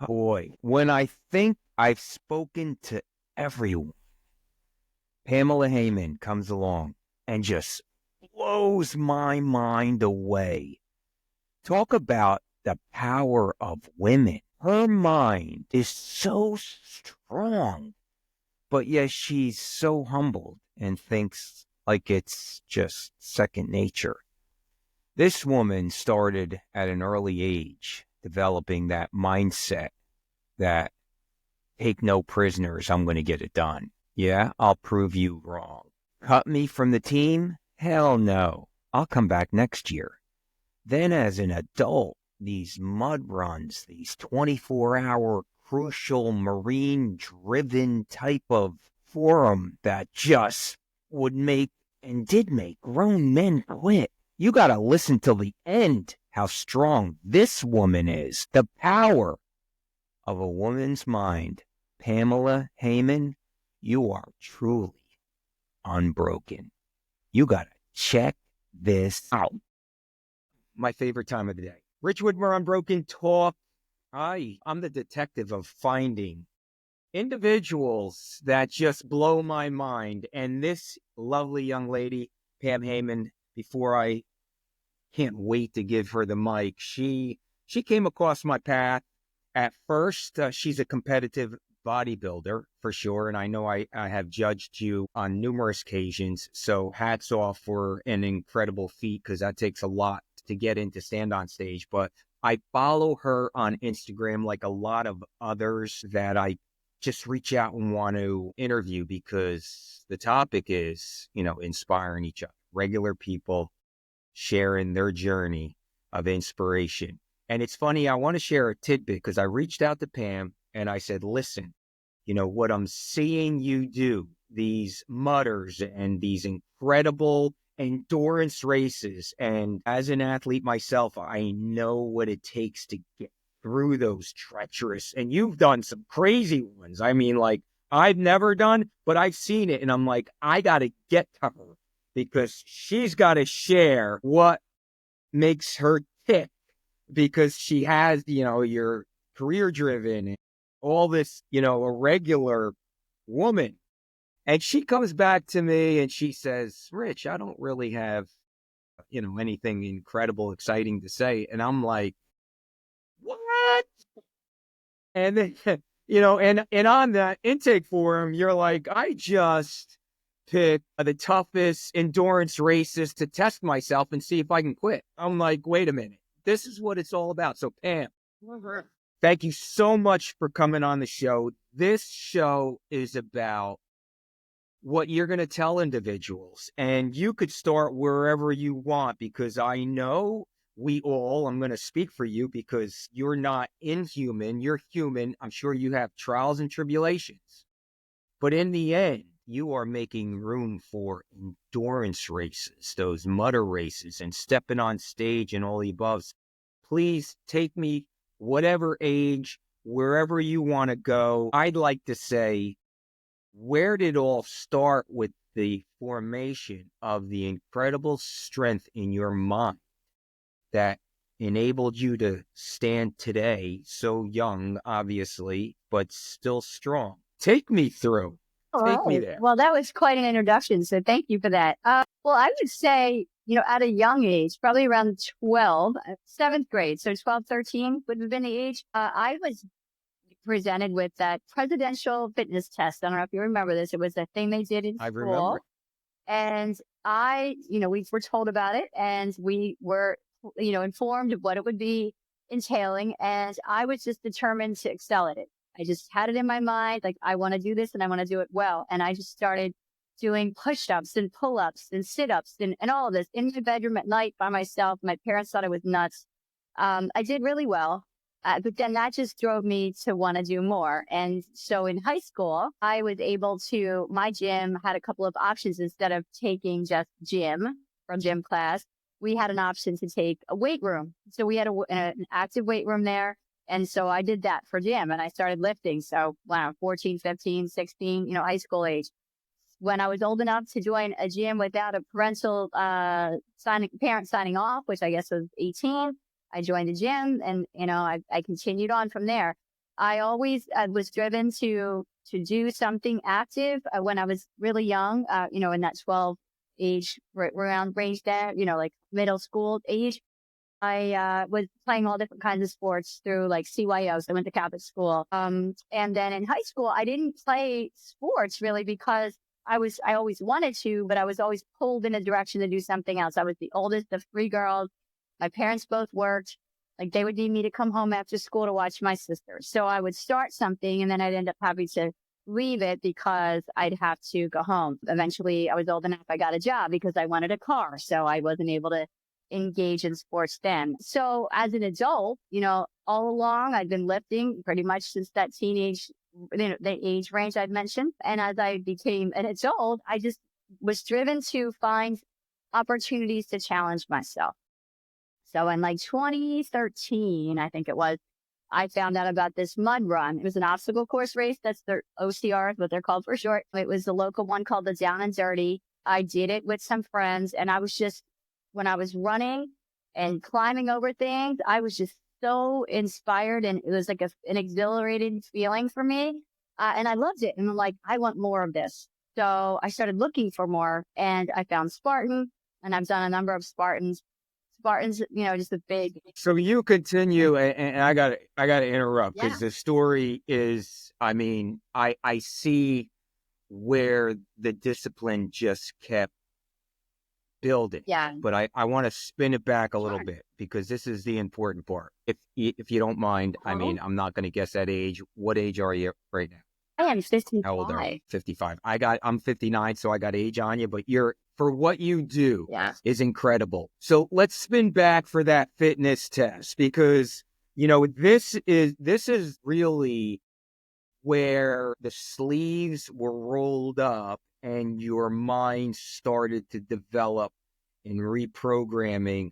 Boy, when I think I've spoken to everyone, Pamela Heyman comes along and just blows my mind away. Talk about the power of women. Her mind is so strong, but yet she's so humbled and thinks like it's just second nature. This woman started at an early age developing that mindset that take no prisoners, I'm going to get it done. Yeah, I'll prove you wrong. Cut me from the team? Hell no. I'll come back next year. Then as an adult, these mud runs, these 24-hour crucial marine-driven type of forum that just would make and did make grown men quit. You got to listen till the end how strong this woman is. The power of a woman's mind. Pamela Heyman, you are truly unbroken. You got to check this out. My favorite time of the day. Rich Whitmer, Unbroken Talk. I'm the detective of finding individuals that just blow my mind. And this lovely young lady, Pam Heyman, before I can't wait to give her the mic, she came across my path. At first, she's a competitive bodybuilder for sure. And I know I have judged you on numerous occasions. So hats off for an incredible feat, because that takes a lot to get into stand on stage. But I follow her on Instagram like a lot of others that I just reach out and want to interview, because the topic is, inspiring each other, regular people sharing their journey of inspiration. And it's funny, I want to share a tidbit, because I reached out to Pam and I said, listen, what I'm seeing you do, these mudders and these incredible endurance races. And as an athlete myself, I know what it takes to get through those treacherous, and you've done some crazy ones. I mean, like I've never done, but I've seen it. And I'm like, I got to get to her, because she's got to share what makes her tick, because she has, you're career driven and all this, a regular woman. And she comes back to me and she says, Rich, I don't really have, anything incredible, exciting to say. And I'm like, what? And then, and on that intake forum, you're like, I just picked the toughest endurance races to test myself and see if I can quit. I'm like, wait a minute. This is what it's all about. So Pam, thank you so much for coming on the show. This show is about what you're going to tell individuals, and you could start wherever you want, because I know I'm going to speak for you, because you're not inhuman, you're human. I'm sure you have trials and tribulations, but in the end, you are making room for endurance races, those mutter races, and stepping on stage and all the above. Please take me whatever age, wherever you want to go. I'd like to say, where did it all start with the formation of the incredible strength in your mind that enabled you to stand today, so young, obviously, but still strong? Take me through. Take me there. Well, that was quite an introduction, so thank you for that. Well, I would say, at a young age, probably around 12, 7th grade, so 12, 13 would have been the age, I was presented with that presidential fitness test. I don't know if you remember this. It was a thing they did in school. I remember. And we were told about it, and we were, informed of what it would be entailing. And I was just determined to excel at it. I just had it in my mind, like, I want to do this and I want to do it well. And I just started doing push-ups and pull-ups and sit-ups and all of this in my bedroom at night by myself. My parents thought I was nuts. I did really well. But then that just drove me to want to do more. And so in high school, I was able to, my gym had a couple of options. Instead of taking just gym from gym class, we had an option to take a weight room. So we had an active weight room there. And so I did that for gym, and I started lifting. So when I was 14, 15, 16, high school age. When I was old enough to join a gym without a parental parent signing off, which I guess was 18, I joined the gym, and, I continued on from there. I always was driven to do something active when I was really young, in that 12 age around range there, like middle school age. I was playing all different kinds of sports through like CYOs. I went to Catholic school. And then in high school, I didn't play sports really because I always wanted to, but I was always pulled in a direction to do something else. I was the oldest of three girls. My parents both worked. Like they would need me to come home after school to watch my sisters. So I would start something and then I'd end up having to leave it because I'd have to go home. Eventually I was old enough. I got a job because I wanted a car. So I wasn't able to engage in sports then. So as an adult, all along I'd been lifting pretty much since that teenage, the age range I'd mentioned. And as I became an adult, I just was driven to find opportunities to challenge myself. So in like 2013, I think it was, I found out about this mud run. It was an obstacle course race. That's their OCR, what they're called for short. It was the local one called the Down and Dirty. I did it with some friends, and I was just, when I was running and climbing over things, I was just so inspired, and it was like an exhilarating feeling for me. And I loved it. And I'm like, I want more of this. So I started looking for more, and I found Spartan, and I've done a number of Spartans. Spartans, just a big. So you continue, and I gotta interrupt Yeah. because the story is, I mean, I see where the discipline just kept building. Yeah. But I want to spin it back a little Sure. bit because this is the important part. If you don't mind, I mean, I'm not going to guess that age. What age are you right now? I am 55. How old are you? 55. I'm 59, so I got age on you, but for what you do is incredible. So let's spin back for that fitness test because, this is really where the sleeves were rolled up and your mind started to develop in reprogramming,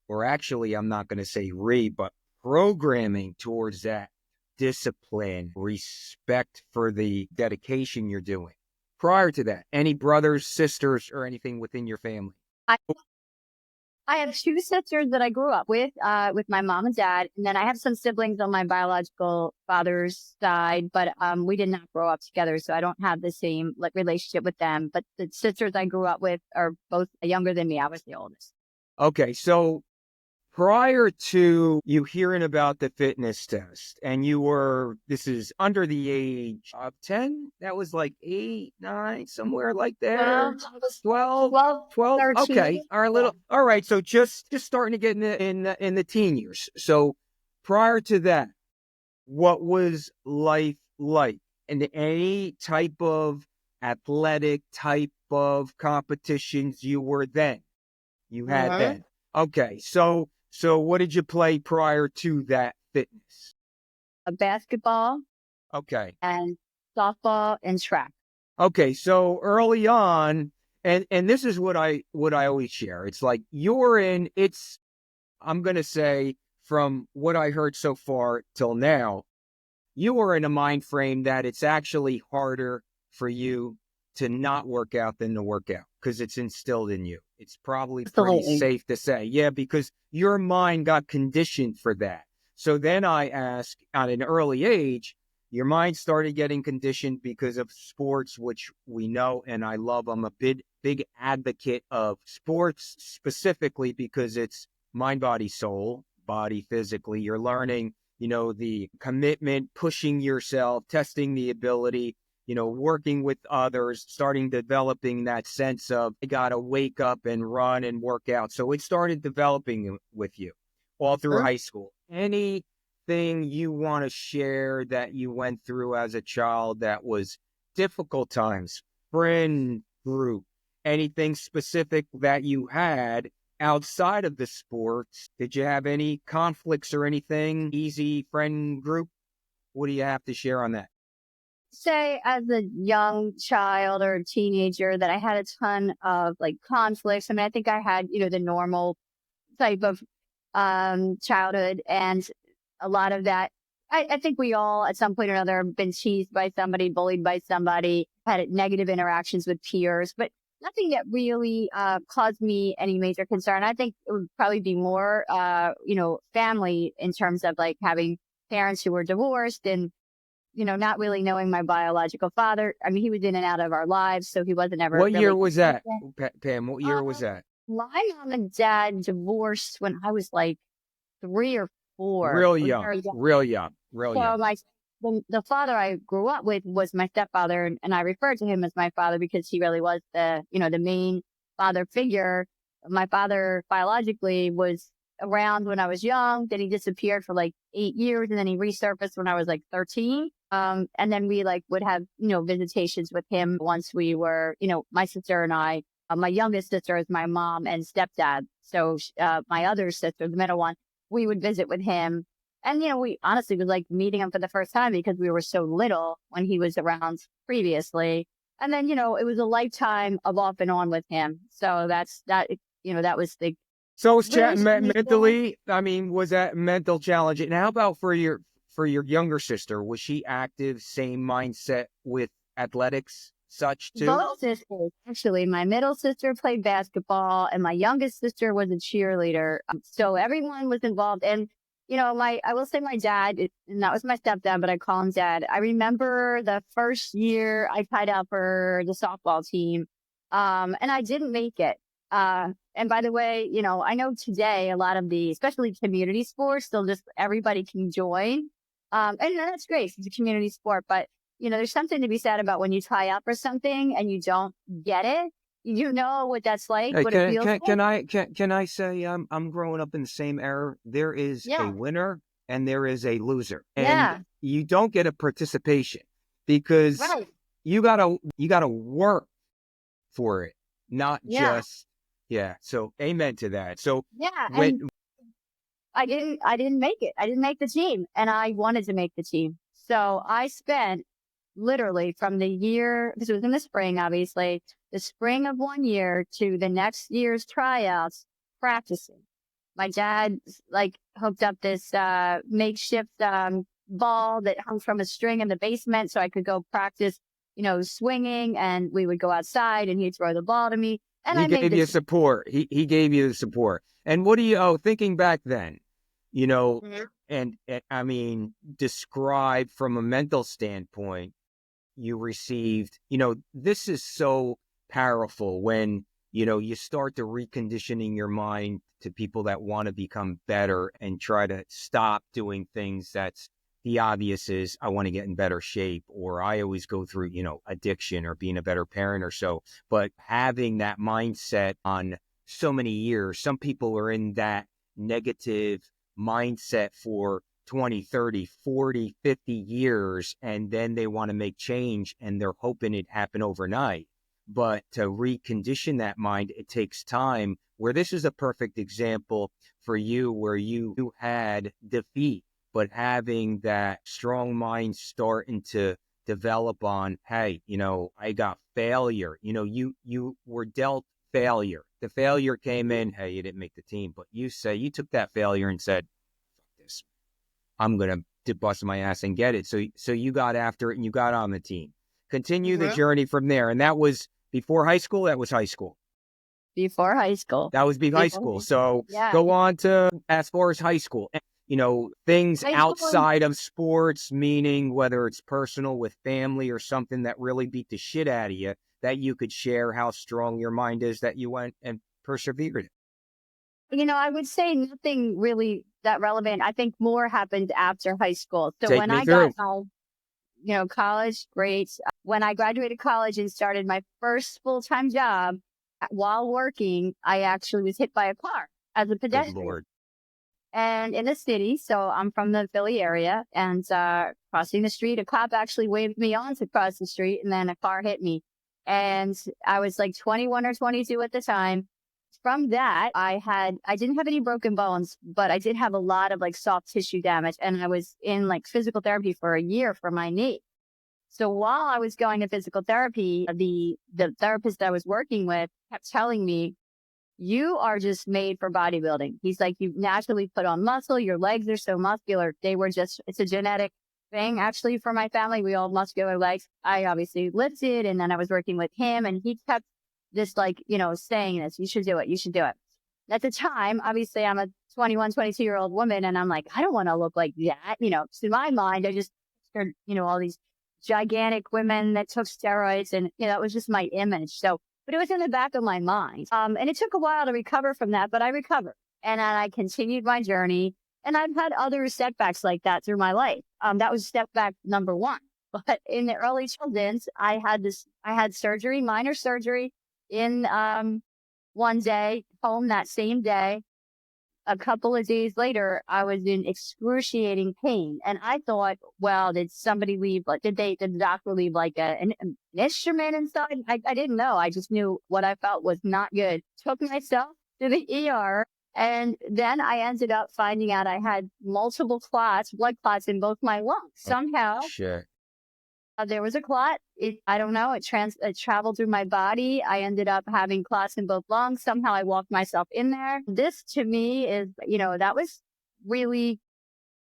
or actually, I'm not going to say but programming towards that discipline, respect for the dedication you're doing. Prior to that, any brothers, sisters, or anything within your family? I have two sisters that I grew up with my mom and dad, and then I have some siblings on my biological father's side, but we did not grow up together, so I don't have the same relationship with them. But the sisters I grew up with are both younger than me. I was the oldest. Okay, so prior to you hearing about the fitness test, and this is under the age of 10, that was like 8, 9, somewhere like there. 12, 12. 13. Okay, all right. So just starting to get in the teen years. So prior to that, what was life like? And any type of athletic type of competitions you had then? Okay, so what did you play prior to that fitness? Basketball. Okay. And softball and track. Okay, so early on, and this is what I always share. It's like I'm going to say from what I heard so far till now, you are in a mind frame that it's actually harder for you to not work out than to work out because it's instilled in you. It's probably pretty safe to say. Yeah, because your mind got conditioned for that. So then I ask, at an early age, your mind started getting conditioned because of sports, which we know and I love. I'm a big advocate of sports specifically because it's mind, body, soul, body physically. You're learning, the commitment, pushing yourself, testing the ability, working with others, developing that sense of, I got to wake up and run and work out. So it started developing with you all through high school. Anything you want to share that you went through as a child that was difficult times, friend group, anything specific that you had outside of the sports? Did you have any conflicts or anything? Easy friend group? What do you have to share on that? Say as a young child or a teenager that I had a ton of conflicts. I mean, I think I had, the normal type of childhood, and a lot of that. I think we all at some point or another have been teased by somebody, bullied by somebody, had negative interactions with peers, but nothing that really caused me any major concern. I think it would probably be more, family in terms of having parents who were divorced and, not really knowing my biological father. I mean, he was in and out of our lives, so he wasn't ever What year really was that, consistent. Pam? What year was that? My mom and dad divorced when I was like 3 or 4. Real I was young, very young. real young, real So young. the father I grew up with was my stepfather, and I referred to him as my father because he really was the main father figure. My father biologically was around when I was young. Then he disappeared for like 8 years, and then he resurfaced when I was like 13. And then we like would have visitations with him once we were my sister and I. My youngest sister is my mom and stepdad. So my other sister, the middle one, we would visit with him. And, we honestly was like meeting him for the first time because we were so little when he was around previously. And then, it was a lifetime of off and on with him. So that was the So was really strange thing. mentally? I mean, was that mental challenge? And how about for your younger sister? Was she active? Same mindset with athletics, such too? Both sisters, actually. My middle sister played basketball, and my youngest sister was a cheerleader. So everyone was involved. And I will say my dad, and that was my stepdad, but I call him dad. I remember the first year I tried out for the softball team, and I didn't make it. And by the way, I know today a lot of especially community sports, they'll just everybody can join. And that's great. It's a community sport, but there's something to be said about when you try out for something and you don't get it. You know what that's like, Hey, what it feels like. can I say I'm growing up in the same era? There is a Yeah. winner and there is a loser, Yeah. and you don't get a participation because Right. you gotta work for it, not Yeah. just yeah. So amen to that. So Yeah. when And I didn't make it. I didn't make the team, and I wanted to make the team. So I spent literally from the year, because it was in the spring, obviously, the spring of one year to the next year's tryouts practicing. My dad like hooked up this makeshift ball that hung from a string in the basement so I could go practice, swinging, and we would go outside and he'd throw the ball to me and he I made gave the you team. support, he gave you the support. And what do you thinking back then, you know, Mhm. and I mean, describe from a mental standpoint you received, this is so powerful when, you start to reconditioning your mind to people that want to become better and try to stop doing things that's the obvious is I want to get in better shape, or I always go through, addiction or being a better parent or so. But having that mindset on so many years, some people are in that negative mindset for 20, 30, 40, 50 years, and then they want to make change and they're hoping it happen overnight. But to recondition that mind, it takes time. Where this is a perfect example for you, where you had defeat, but having that strong mind starting to develop on, hey, I got failure. You were dealt failure. The failure came in, hey, you didn't make the team. But you took that failure and said, fuck this. I'm going to bust my ass and get it. So you got after it and you got on the team. Continue the Mhm. journey from there. And that was before high school. That was high school. Before high school. That was before high Before school. high school. So Yeah. go on to as far as high school. Things High school. outside of sports, meaning whether it's personal with family or something that really beat the shit out of you, that you could share how strong your mind is that you went and persevered. I would say nothing really that relevant. I think more happened after high school. So Take when me I got through. my, college, great. When I graduated college and started my first full-time job while working, I actually was hit by a car as a Good pedestrian Lord. and in the city. So I'm from the Philly area and crossing the street, a cop actually waved me on to cross the street and then a car hit me. And I was like 21 or 22 at the time. From that, I didn't have any broken bones, but I did have a lot of like soft tissue damage. And I was in like physical therapy for a year for my knee. So while I was going to physical therapy, the therapist I was working with kept telling me, you are just made for bodybuilding. He's like, you naturally put on muscle. Your legs are so muscular. It's a genetic thing actually for my family. We all have muscular legs. I obviously lifted and then I was working with him and he kept just like, saying this, you should do it. You should do it. At the time, obviously, I'm a 21, 22-year-old woman, and I'm like, I don't want to look like that. So in my mind, I just heard, all these gigantic women that took steroids, and it was just my image. So, but it was in the back of my mind. And it took a while to recover from that, but I recovered, and then I continued my journey. And I've had other setbacks like that through my life. That was setback number one. But in the early 2000s, I had surgery, minor surgery in one day, home that same day. A couple of days later, I was in excruciating pain. And I thought, well, did somebody leave? Like, did the doctor leave like an instrument inside? I didn't know. I just knew what I felt was not good. Took myself to the ER. And then I ended up finding out I had multiple blood clots in both my lungs. Oh, Somehow shit. there was a clot. I don't know. It traveled through my body. I ended up having clots in both lungs. Somehow I walked myself in there. This to me is, that was really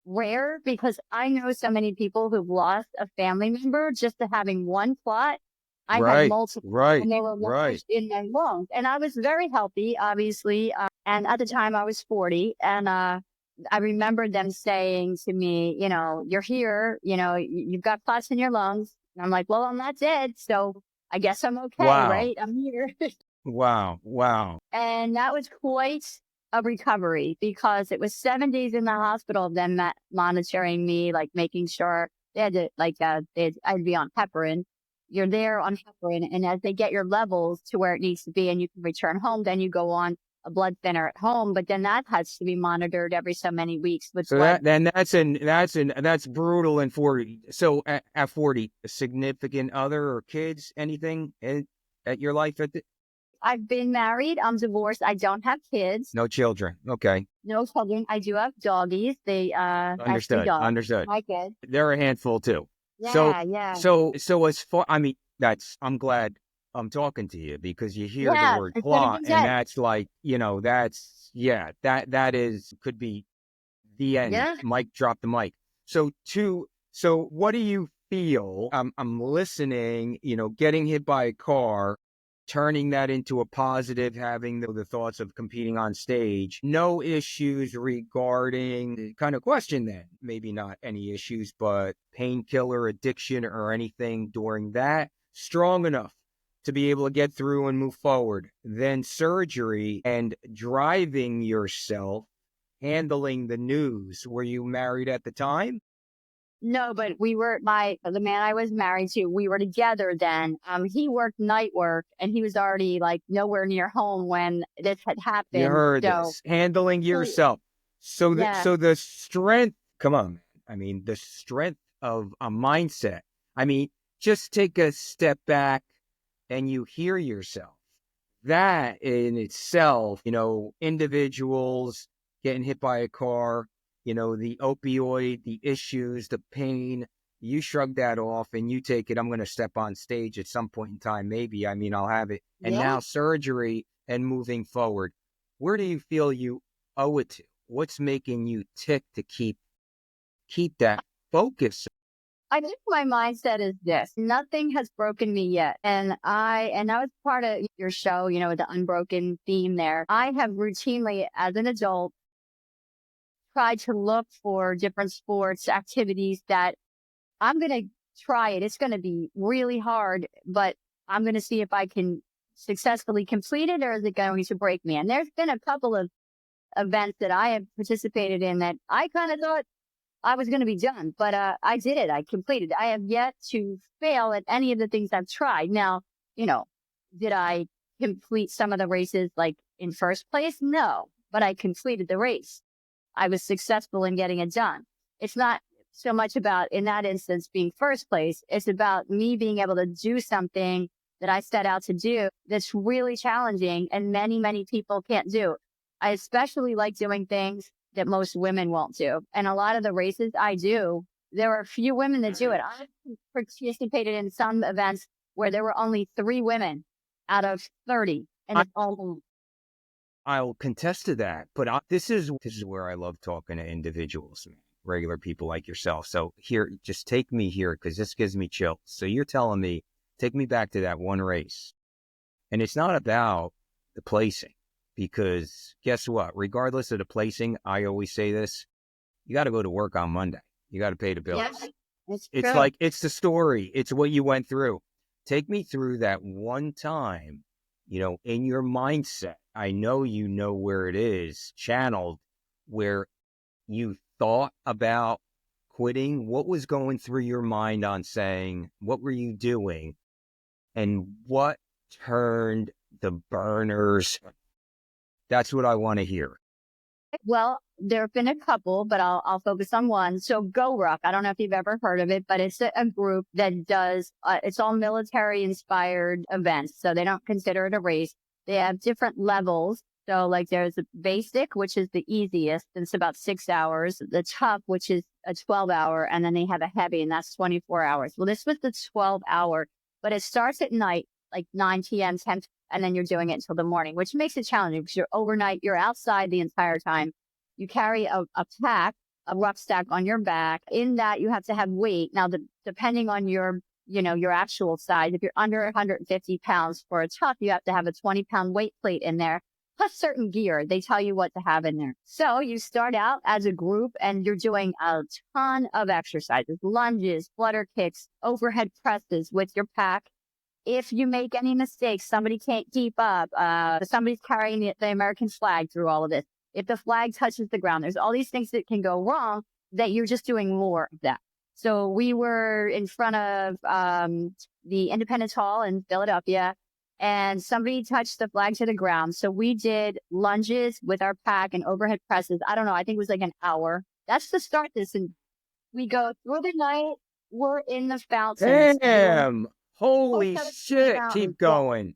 rare because I know so many people who've lost a family member just to having one clot. I had Right, multiple, right, and they were right. lodged in my lungs. And I was very healthy, obviously. And at the time I was 40, and I remember them saying to me, you're here, you've got clots in your lungs. And I'm like, well, I'm not dead. So I guess I'm okay, Wow, right? I'm here. wow, wow. And that was quite a recovery because it was 7 days in the hospital of them monitoring me, like making sure they had to, like, I'd be on heparin. You're there on heparin. And as they get your levels to where it needs to be and you can return home, then you go on a blood thinner at home. But then that has to be monitored every so many weeks with So blood. that's brutal in 40. So at 40, a significant other or kids, anything at your life I've been married. I'm divorced. I don't have kids. no children. Okay. No children. I do have doggies. They, I have two Understood. dogs. Understood. My kids. They're a handful too. So, Yeah, yeah. so as far, I mean, I'm glad I'm talking to you because you hear the Yeah, word it could have clot been and dead. that's like, yeah, that is, could be the end. Yeah. Mike, drop the mic. So what do you feel? I'm listening, getting hit by a car, turning that into a positive, having the thoughts of competing on stage, no issues regarding the kind of question then, maybe not any issues, but painkiller addiction or anything during that, strong enough to be able to get through and move forward. Then surgery and driving yourself, handling the news. Were you married at the time? No, but the man I was married to, we were together then. He worked night work and he was already like nowhere near home when this had You happened. heard So, this. Handling so, yourself. yeah. So the strength, come on, man. I mean, the strength of a mindset. I mean, just take a step back and you hear yourself. That in itself, individuals getting hit by a car, the opioid, the issues, the pain, you shrug that off and you take it. I'm going to step on stage at some point in time. Maybe, I mean, I'll have it. And Yeah. now surgery and moving forward. Where do you feel you owe it to? What's making you tick to keep that focus? I think my mindset is this. Nothing has broken me yet. And that was part of your show, the Unbroken theme there. I have routinely, as an adult, tried to look for different sports activities that I'm going to try it. It's going to be really hard, but I'm going to see if I can successfully complete it or is it going to break me? And there's been a couple of events that I have participated in that I kind of thought I was going to be done, but I did it. I completed. I have yet to fail at any of the things I've tried. Now, did I complete some of the races like in first place? No, but I completed the race. I was successful in getting it done. It's not so much about, in that instance, being first place. It's about me being able to do something that I set out to do that's really challenging and many, many people can't do. I especially like doing things that most women won't do. And a lot of the races I do, there are a few women that do it. I participated in some events where there were only 3 women out of 30. And it's all I'll contest to that, but this is where I love talking to individuals, regular people like yourself. So here, just take me here because this gives me chills. So you're telling me, take me back to that one race, and it's not about the placing because guess what? Regardless of the placing, I always say this, you got to go to work on Monday. You got to pay the bills. Yes, it's It's true. like, it's the story. It's what you went through. Take me through that one time, in your mindset. I know you know where it is channeled, where you thought about quitting. What was going through your mind on saying, what were you doing? And what turned the burners? That's what I want to hear. Well, there have been a couple, but I'll focus on one. So Go Ruck, I don't know if you've ever heard of it, but it's a group that does, it's all military inspired events. So they don't consider it a race. They have different levels. So like there's a basic, which is the easiest. And it's about 6 hours. The tough, which is a 12-hour. And then they have a heavy, and that's 24 hours. Well, this was the 12-hour, but it starts at night, like 9 p.m., 10, and then you're doing it until the morning, which makes it challenging because you're overnight, you're outside the entire time. You carry a pack, a rucksack on your back. In that, you have to have weight. Now, depending on your actual size, if you're under 150 pounds for a tough, you have to have a 20-pound weight plate in there, plus certain gear. They tell you what to have in there. So you start out as a group and you're doing a ton of exercises, lunges, flutter kicks, overhead presses with your pack. If you make any mistakes, somebody can't keep up, somebody's carrying the American flag through all of this. If the flag touches the ground, there's all these things that can go wrong that you're just doing more of that. So we were in front of the Independence Hall in Philadelphia, and somebody touched the flag to the ground. So we did lunges with our pack and overhead presses. I don't know. I think it was like an hour. That's to start this. And we go through the night. We're in the fountains. Damn. Holy Push-ups in the shit. fountains. Keep Yeah. going.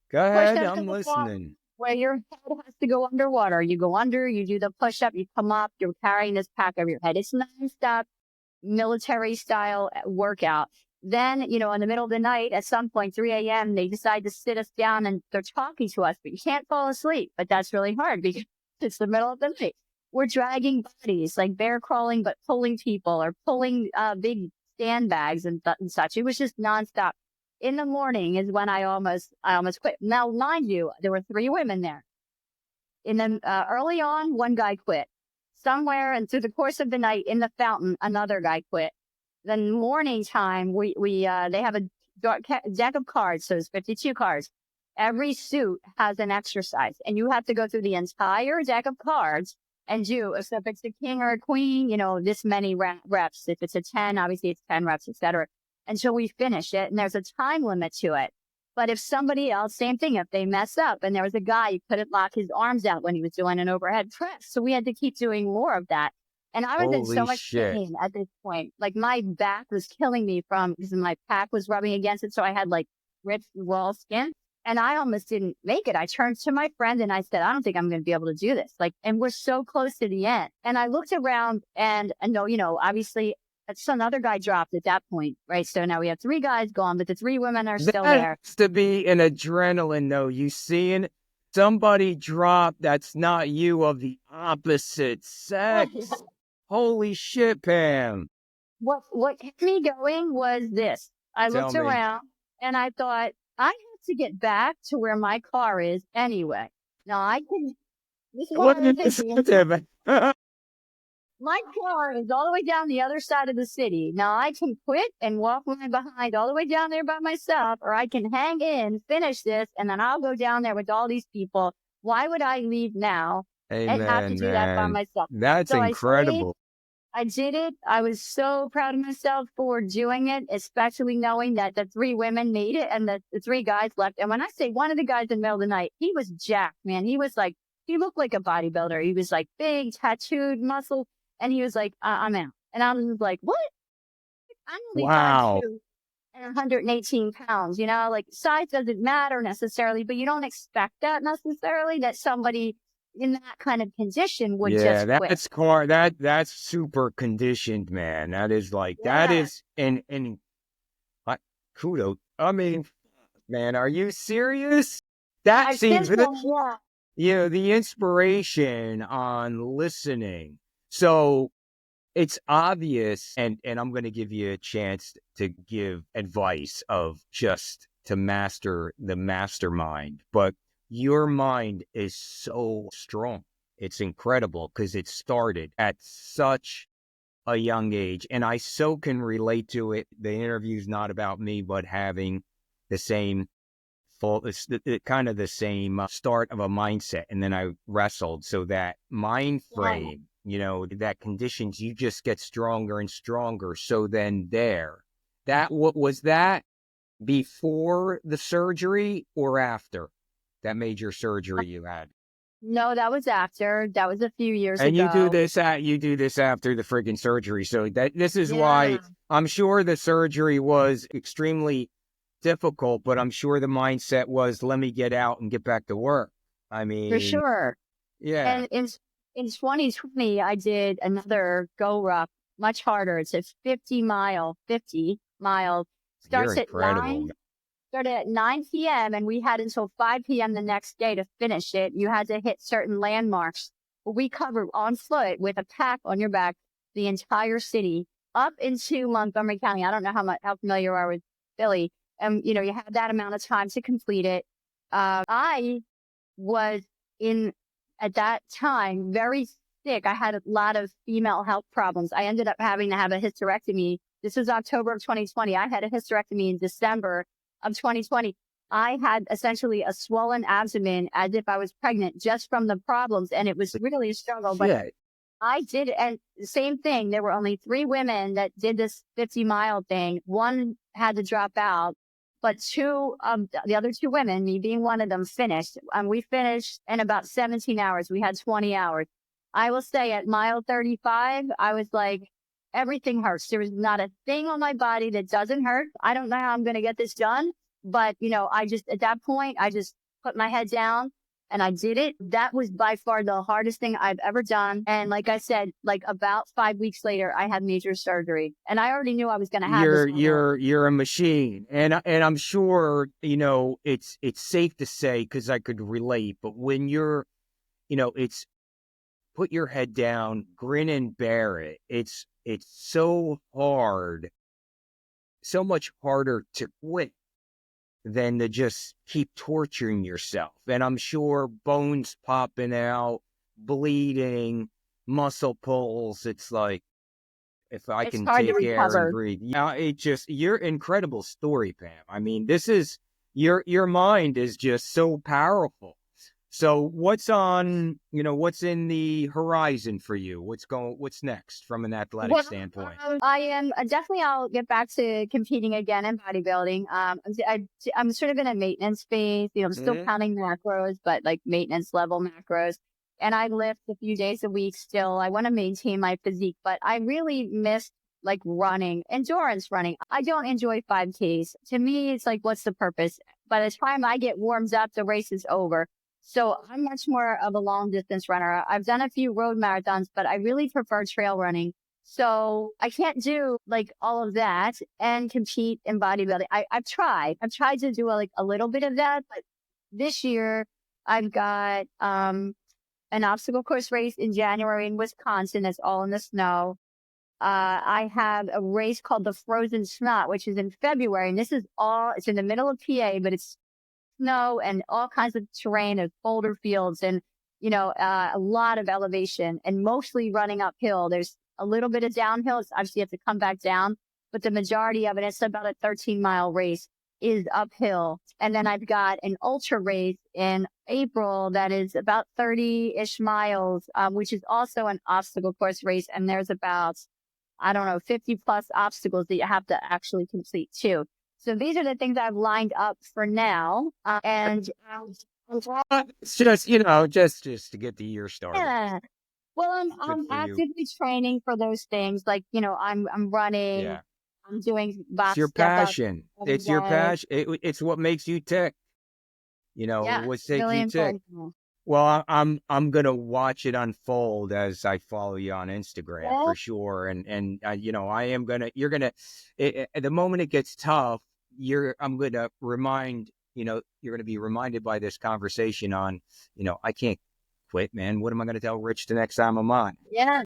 Go ahead. Push-ups in I'm the water listening. where your head has to go underwater. You go under, you do the push-up, you come up, you're carrying this pack over your head. It's non-stop military style workout. Then, in the middle of the night, at some point, 3 a.m., they decide to sit us down and they're talking to us, but you can't fall asleep. But that's really hard because it's the middle of the night. We're dragging bodies, like bear crawling, but pulling people or pulling big sandbags and such. It was just nonstop. In the morning is when I almost quit. Now, mind you, there were 3 women there. In the early on, one guy quit. Somewhere and through the course of the night in the fountain, another guy quit. Then morning time, they have a deck of cards. So it's 52 cards. Every suit has an exercise, and you have to go through the entire deck of cards and do. So if it's a king or a queen, this many reps. If it's a 10, obviously it's 10 reps, etc. Until we finish it, and there's a time limit to it. But if somebody else, same thing, if they mess up, and there was a guy who couldn't lock his arms out when he was doing an overhead press. So we had to keep doing more of that. And I was in so Holy much shit. pain at this point. Like my back was killing me because my pack was rubbing against it. So I had like ripped raw skin. And I almost didn't make it. I turned to my friend and I said, I don't think I'm going to be able to do this. And we're so close to the end. And I looked around and no, obviously another guy dropped at that point, right? So now we have 3 guys gone, but the 3 women are still That there. has to be an adrenaline, though. You seeing somebody drop that's not you, of the opposite sex. Holy shit, Pam. What kept me going was this. I Tell looked me. around and I thought, I have to get back to where my car is anyway. Now I can, this is what What I was is thinking. that? My car is all the way down the other side of the city. Now I can quit and walk my behind all the way down there by myself, or I can hang in, finish this, and then I'll go down there with all these people. Why would I leave now and have to Amen, do that by man. myself? That's So I stayed. incredible. I did it. I was so proud of myself for doing it, especially knowing that the 3 women made it and the 3 guys left. And when I say one of the guys in the middle of the night, he was jacked, man. He looked like a bodybuilder. He was like big, tattooed, muscle. And he was like, I'm out. And I was like, what? I'm only Wow. 5'2" and 118 pounds, like size doesn't matter necessarily, but you don't expect that necessarily that somebody in that kind of condition would Yeah, just quit. that's super conditioned, man. That is that Yeah. is and kudos. I mean, man, are you serious? That I've seems since done, yeah. the inspiration on listening. So it's obvious, and I'm going to give you a chance to give advice of just to master the mastermind. But your mind is so strong. It's incredible because it started at such a young age. And I so can relate to it. The interview's not about me, but having the same it's kind of the same start of a mindset. And then I wrestled. So that mind Yeah. frame, that conditions you just get stronger and stronger. So then what was that before the surgery or after that major surgery you had? No, that was after. That was a few years And you do ago. this after the friggin' surgery. So this is Yeah, why I'm sure the surgery was extremely difficult, but I'm sure the mindset was, let me get out and get back to work. I for mean, sure. yeah, And in 2020, I did another go ruck, much harder. It's a 50 mile, you're starts at incredible. 9, started at 9 p.m. and we had until 5 p.m. the next day to finish it. You had to hit certain landmarks. We covered on foot with a pack on your back the entire city up into Montgomery County. I don't know how familiar you are with Philly. And you had that amount of time to complete it. I was in at that time very sick. I had a lot of female health problems. I ended up having to have a hysterectomy. This was October of 2020. I had a hysterectomy in December of 2020. I had essentially a swollen abdomen as if I was pregnant just from the problems. And it was really a struggle, but Shit. I did. And the same thing. There were only 3 women that did this 50-mile thing. One had to drop out, but the other 2 women, me being one of them, finished. We finished in about 17 hours. We had 20 hours. I will say at mile 35, I was like, everything hurts. There was not a thing on my body that doesn't hurt. I don't know how I'm going to get this done, but at that point, I just put my head down and I did it. That was by far the hardest thing I've ever done. And like I said, like about 5 weeks later, I had major surgery, and I already knew I was going to have this. You're a machine, and I'm sure it's safe to say because I could relate. But when it's put your head down, grin and bear it. It's so hard, so much harder to quit than to just keep torturing yourself. And I'm sure bones popping out, bleeding, muscle pulls. It's like, if I It's can hard to take air and recover. breathe. Yeah, you're incredible story, Pam. I mean, this is your mind is just so powerful. So what's in the horizon for you? What's next from an athletic Well, standpoint? I am definitely. I'll get back to competing again in bodybuilding. I'm sort of in a maintenance phase. I'm still Mhm. counting macros, but like maintenance level macros. And I lift a few days a week still. I want to maintain my physique, but I really miss like running, endurance running. I don't enjoy 5Ks. To me, it's like, what's the purpose? By the time I get warmed up, the race is over. So I'm much more of a long distance runner. I've done a few road marathons, but I really prefer trail running. So I can't do like all of that and compete in bodybuilding. I've tried. I've tried to do like a little bit of that, but this year I've got an obstacle course race in January in Wisconsin. That's all in the snow. I have a race called the Frozen Snot, which is in February, and it's in the middle of PA, but it's snow and all kinds of terrain of boulder fields and a lot of elevation and mostly running uphill. There's a little bit of downhill. It's obviously you have to come back down, but the majority of it's about a 13-mile race is uphill. And then I've got an ultra race in April that is about 30-ish miles, which is also an obstacle course race. And there's about, I don't know, 50 plus obstacles that you have to actually complete too. So these are the things I've lined up for now. It's just to get the year started. Yeah, well, Good I'm for you. actively training for those things. Like, I'm running, Yeah. I'm doing It's box your step ups passion. every It's your day. passion. It's what makes you tick. Yeah, What it's makes really you tick. important. Well, I'm gonna watch it unfold as I follow you on Instagram Yeah, for sure, and I am gonna. You're gonna. At the moment it gets tough, I'm gonna remind. You're gonna be reminded by this conversation on. I can't quit, man. What am I gonna tell Rich the next time I'm on? yeah.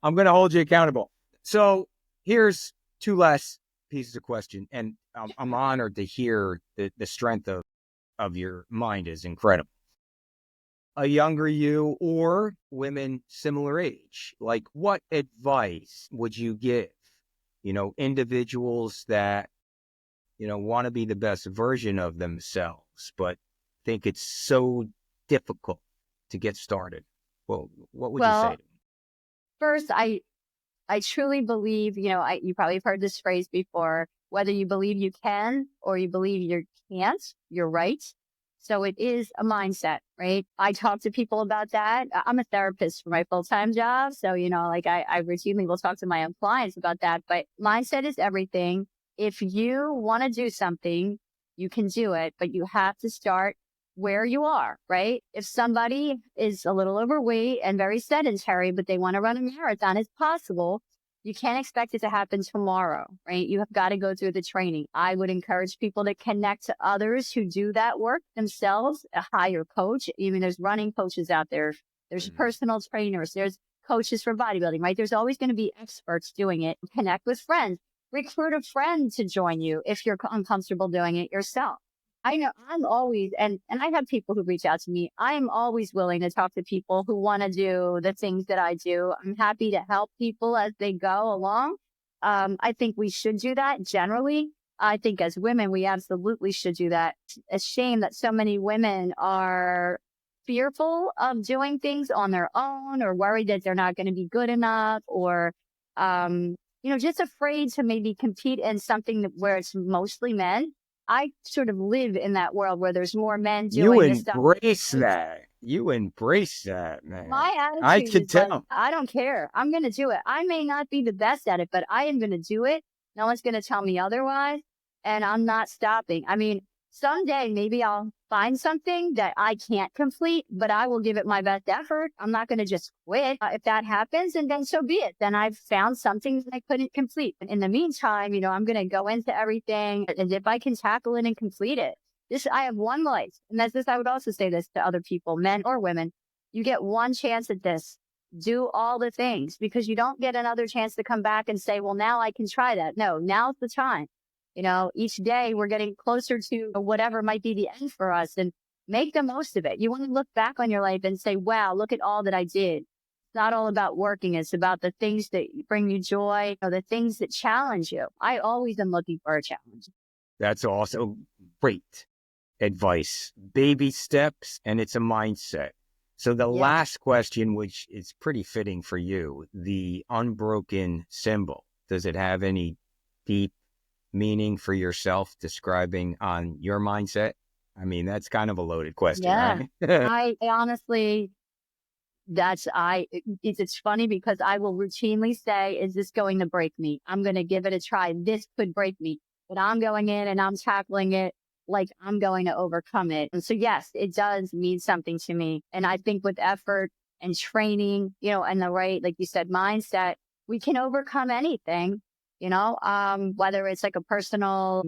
I'm gonna hold you accountable. So here's two last pieces of question, and I'm honored to hear the strength of of your mind is incredible. A younger you or women similar age, like what advice would you give, individuals that, want to be the best version of themselves, but think it's so difficult to get started? Well, what would you say Well, to them? first, I truly believe, you probably have heard this phrase before, whether you believe you can or you believe you can't, you're right. So it is a mindset, right? I talk to people about that. I'm a therapist for my full-time job. So, like I routinely will talk to my own clients about that, but mindset is everything. If you want to do something, you can do it, but you have to start where you are, right? If somebody is a little overweight and very sedentary, but they want to run a marathon, it's possible. You can't expect it to happen tomorrow, right? You have got to go through the training. I would encourage people to connect to others who do that work themselves, a higher coach. Even there's running coaches out there. There's Mm. personal trainers. There's coaches for bodybuilding, right? There's always going to be experts doing it. Connect with friends. Recruit a friend to join you if you're uncomfortable doing it yourself. I know I'm always, and I have people who reach out to me. I am always willing to talk to people who want to do the things that I do. I'm happy to help people as they go along. I think we should do that generally. I think as women, we absolutely should do that. It's a shame that so many women are fearful of doing things on their own or worried that they're not going to be good enough or, just afraid to maybe compete in something where it's mostly men. I sort of live in that world where there's more men You doing this stuff. embrace that. You embrace that, man. My I attitude could is like, tell. I don't care. I'm going to do it. I may not be the best at it, but I am going to do it. No one's going to tell me otherwise. And I'm not stopping. I mean, someday maybe I'll find something that I can't complete, but I will give it my best effort. I'm not going to just quit. If that happens, and then so be it. Then I've found something that I couldn't complete. In the meantime, I'm going to go into everything as if I can tackle it and complete it. I have one life. And that's this. I would also say this to other people, men or women. You get one chance at this. Do all the things because you don't get another chance to come back and say, well, now I can try that. No, now's the time. Each day we're getting closer to whatever might be the end for us and make the most of it. You want to look back on your life and say, wow, look at all that I did. It's not all about working. It's about the things that bring you joy or the things that challenge you. I always am looking for a challenge. That's also great advice. Baby steps, and it's a mindset. So the Yeah. last question, which is pretty fitting for you, the unbroken symbol, does it have any deep meaning for yourself describing on your mindset? I mean, that's kind of a loaded question, Yeah. right? I honestly, it's funny because I will routinely say, is this going to break me? I'm going to give it a try. This could break me, but I'm going in and I'm tackling it like I'm going to overcome it. And so, yes, it does mean something to me. And I think with effort and training, and the right, like you said, mindset, we can overcome anything. Whether it's like a personal,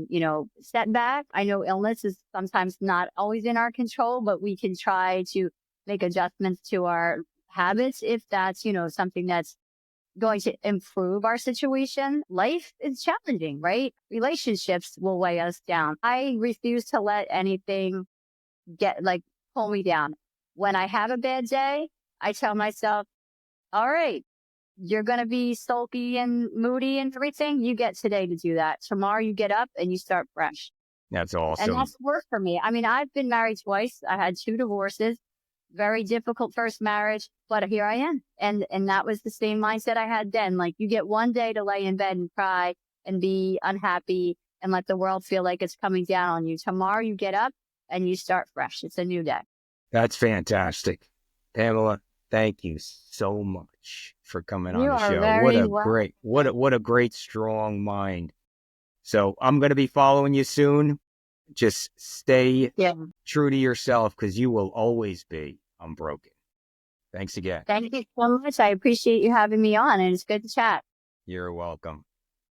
setback. I know illness is sometimes not always in our control, but we can try to make adjustments to our habits if that's, something that's going to improve our situation. Life is challenging, right? Relationships will weigh us down. I refuse to let anything pull me down. When I have a bad day, I tell myself, all right, you're going to be sulky and moody and everything. You get today to do that. Tomorrow you get up and you start fresh. That's And awesome. that's worked for me. I mean, I've been married twice. I had 2 divorces, very difficult first marriage, but here I am. And that was the same mindset I had then. Like you get one day to lay in bed and cry and be unhappy and let the world feel like it's coming down on you. Tomorrow you get up and you start fresh. It's a new day. That's fantastic. Pamela, thank you so much for coming on You the are show. What very a welcome. great, what a great, strong mind. So I'm going to be following you soon. Just stay Yeah. true to yourself because you will always be unbroken. Thanks again. Thank you so much. I appreciate you having me on and it's good to chat. You're welcome.